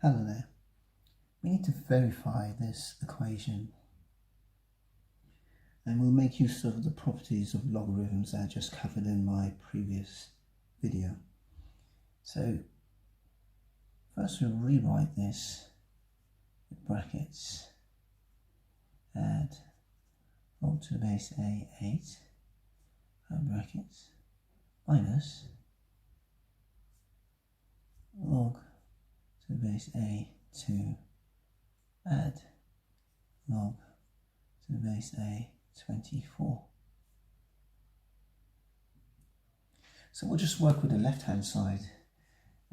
Hello there. We need to verify this equation, and we'll make use of the properties of logarithms that I just covered in my previous video. So first we'll rewrite this with brackets. Add log to the base a 8 brackets minus log to the base a 2 add log to the base a 24. So we'll just work with the left hand side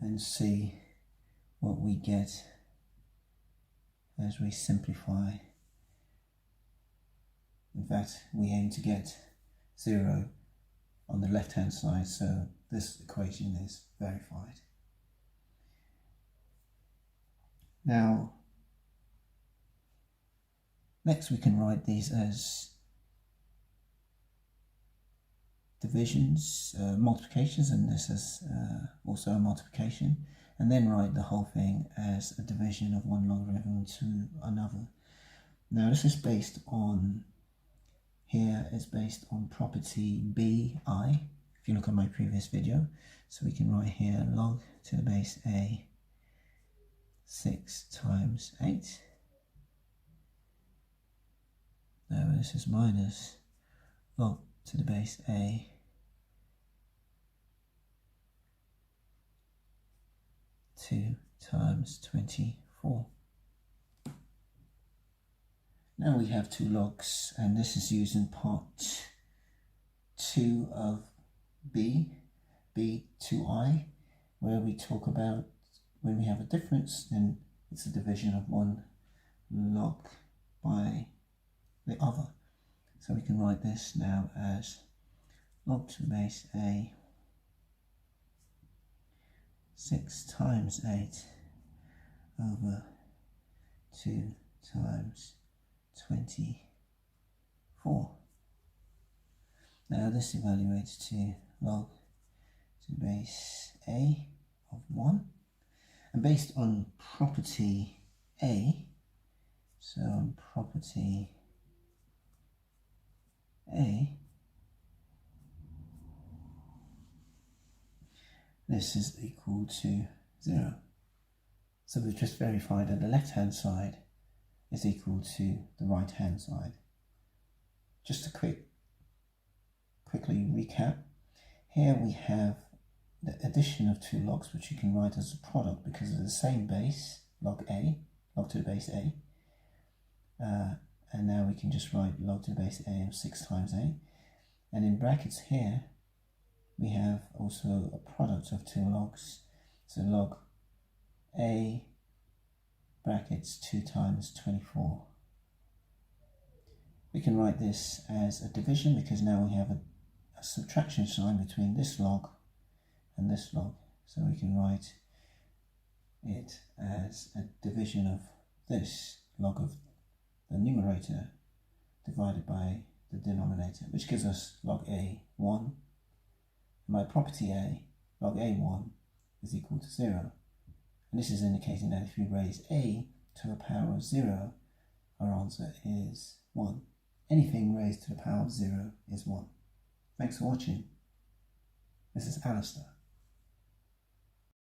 and see what we get as we simplify. In fact, we aim to get 0 on the left hand side, so this equation is verified. Now, next we can write these as divisions, multiplications, and this is also a multiplication, and then write the whole thing as a division of one logarithm to another. Now this is based on, here is based on property bi, if you look at my previous video. So we can write here log to the base a 6 times 8. Now this is minus log to the base a 2 times 24. Now we have two logs, and this is used in part 2 of b2i, where we talk about when we have a difference, then it's a division of one log by the other. So we can write this now as log to the base a 6 times 8 over 2 times 24. Now this evaluates to log to the base a of 1. And based on property A, so on property A, this is equal to 0. So we've just verified that the left hand side is equal to the right hand side. Just to quickly recap, here we have the addition of two logs, which you can write as a product because of the same base, log to the base a. And now we can just write log to the base a of 6 times a. And in brackets here, we have also a product of two logs. So log a brackets 2 times 24. We can write this as a division because now we have a subtraction sign between this log and this log. So we can write it as a division of this log of the numerator divided by the denominator, which gives us log a 1. My property a, log a1 is equal to 0. And this is indicating that if we raise a to the power of 0, our answer is 1. Anything raised to the power of 0 is 1. Thanks for watching. This is Alistair.